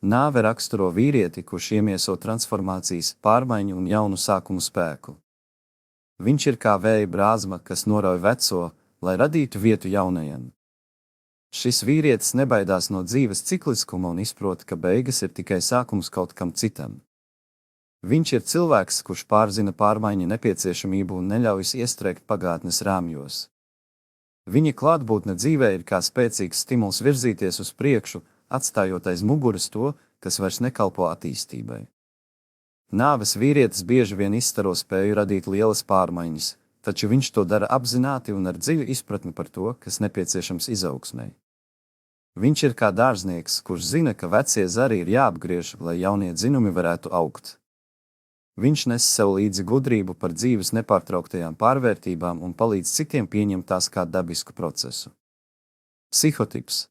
Nāve raksturo vīrieti, kurš iemieso transformācijas, pārmaiņu un jaunu sākumu spēku. Viņš ir kā vēja brāzma, kas norauj veco, lai radītu vietu jaunajam. Šis vīrietis nebaidās no dzīves cikliskuma un izprot, ka beigas ir tikai sākums kaut kam citam. Viņš ir cilvēks, kurš pārzina pārmaiņu nepieciešamību un neļaujas iestrēgt pagātnes rāmjos. Viņa klātbūtne dzīvē ir kā spēcīgs stimuls virzīties uz priekšu, atstājot aiz muguras to, kas vairs nekalpo attīstībai. Nāves vīrietis bieži vien izstaro spēju radīt lielas pārmaiņas, taču viņš to dara apzināti un ar dziļu izpratni par to, kas nepieciešams izaugsmei. Viņš ir kā dārznieks, kurš zina, ka vecie zari ir jāapgriež, lai jaunie dzinumi varētu augt. Viņš nes sev līdzi gudrību par dzīves nepārtrauktajām pārvērtībām un palīdz citiem pieņemt tās kā dabisku procesu. Psihotips.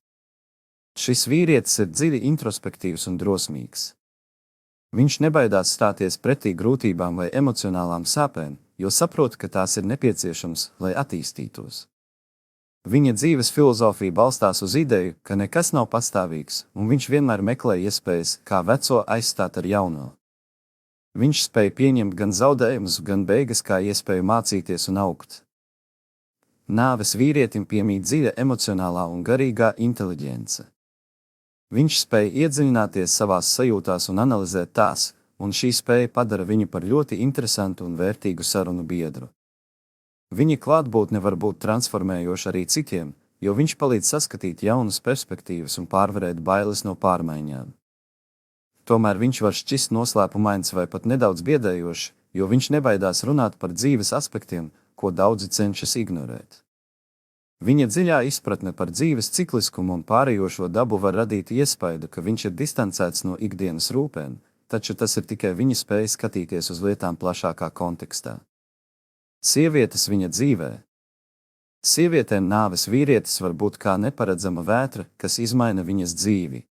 Šis vīrietis ir dziļi introspektīvs un drosmīgs. Viņš nebaidās stāties pretī grūtībām vai emocionālām sāpēm, jo saprot, ka tās ir nepieciešams, lai attīstītos. Viņa dzīves filozofija balstās uz ideju, ka nekas nav pastāvīgs, un viņš vienmēr meklē iespējas, kā veco aizstāt ar jauno. Viņš spēj pieņemt gan zaudējumus, gan beigas kā iespēju mācīties un augt. Nāves vīrietim piemīt dziļa emocionālā un garīgā inteliģence. Viņš spēj iedziļināties savās sajūtās un analizēt tās, un šī spēja padara viņu par ļoti interesantu un vērtīgu sarunu biedru. Viņa klātbūtne var būt transformējoša arī citiem, jo viņš palīdz saskatīt jaunas perspektīvas un pārvarēt bailes no pārmaiņām. Tomēr viņš var šķist noslēpumains vai pat nedaudz biedējošs, jo viņš nebaidās runāt par dzīves aspektiem, ko daudzi cenšas ignorēt. Viņa dziļā izpratne par dzīves cikliskumu un pārējošo dabu var radīt iespaidu, ka viņš ir distancēts no ikdienas rūpēm, taču tas ir tikai viņa spēja skatīties uz lietām plašākā kontekstā. Sievietes viņa dzīvē. Sievietēm nāves vīrietis var būt kā neparedzama vētra, kas izmaina viņas dzīvi.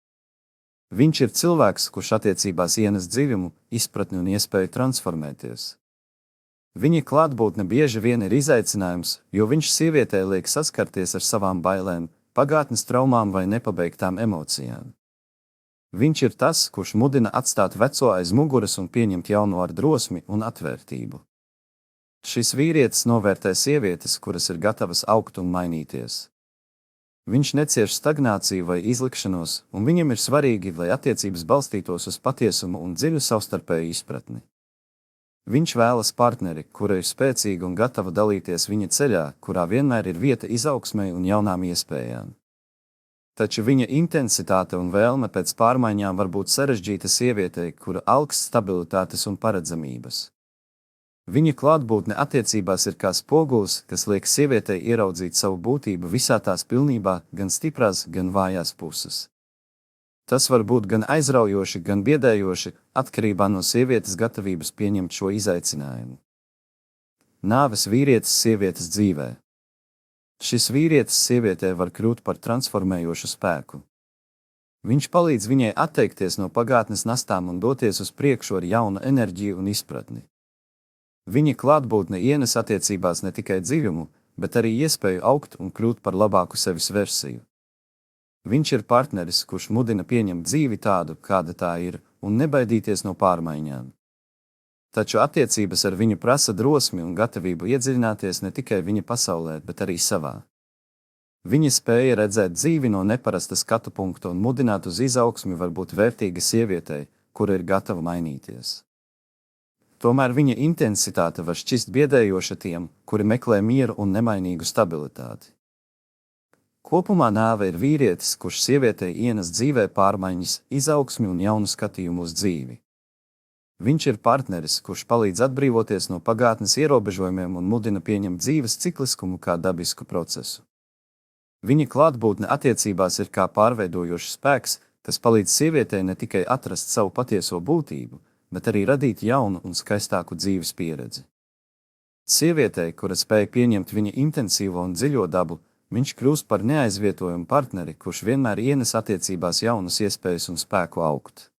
Viņš ir cilvēks, kurš attiecībās ienes dziļumu, izpratni un iespēju transformēties. Viņa klātbūtne bieži vien ir izaicinājums, jo viņš sievietē liek saskarties ar savām bailēm, pagātnes traumām vai nepabeigtām emocijām. Viņš ir tas, kurš mudina atstāt veco aiz muguras un pieņemt jauno ar drosmi un atvērtību. Šis vīrietis novērtē sievietes, kuras ir gatavas augt un mainīties. Viņš necieš stagnāciju vai izlikšanos, un viņam ir svarīgi, lai attiecības balstītos uz patiesumu un dziļu savstarpēju izpratni. Viņš vēlas partneri, kura ir spēcīga un gatava dalīties viņa ceļā, kurā vienmēr ir vieta izaugsmei un jaunām iespējām. Taču viņa intensitāte un vēlme pēc pārmaiņām var būt sarežģīta sievietei, kura augsts stabilitātes un paredzamības. Viņa klātbūtne attiecībās ir kā spogulis, kas liek sievietei ieraudzīt savu būtību visā tās pilnībā, gan stiprās, gan vājās puses. Tas var būt gan aizraujoši, gan biedējoši, atkarībā no sievietes gatavības pieņemt šo izaicinājumu. Nāves vīrietis sievietes dzīvē. Šis vīrietis sievietē var kļūt par transformējošu spēku. Viņš palīdz viņai atteikties no pagātnes nastām un doties uz priekšu ar jaunu enerģiju un izpratni. Viņa klātbūtne ienes attiecībās ne tikai dziļumu, bet arī iespēju augt un kļūt par labāku sevis versiju. Viņš ir partneris, kurš mudina pieņemt dzīvi tādu, kāda tā ir, un nebaidīties no pārmaiņām. Taču attiecības ar viņu prasa drosmi un gatavību iedziļināties ne tikai viņa pasaulē, bet arī savā. Viņa spēja redzēt dzīvi no neparasta skatu punkta un mudināt uz izaugsmi var būt vērtīga sievietei, kura ir gatava mainīties. Tomēr viņa intensitāte var šķist biedējoša tiem, kuri meklē mieru un nemainīgu stabilitāti. Kopumā nāve ir vīrietis, kurš sievietei ienes dzīvē pārmaiņas, izaugsmi un jaunu skatījumu uz dzīvi. Viņš ir partneris, kurš palīdz atbrīvoties no pagātnes ierobežojumiem un mudina pieņemt dzīves cikliskumu kā dabisku procesu. Viņa klātbūtne attiecībās ir kā pārveidojošs spēks, kas palīdz sievietei ne tikai atrast savu patieso būtību, bet arī radīt jaunu un skaistāku dzīves pieredzi. Sievietei, kura spēj pieņemt viņa intensīvo un dziļo dabu, viņš kļūst par neaizvietojumu partneri, kurš vienmēr ienes attiecībās jaunas iespējas un spēku augt.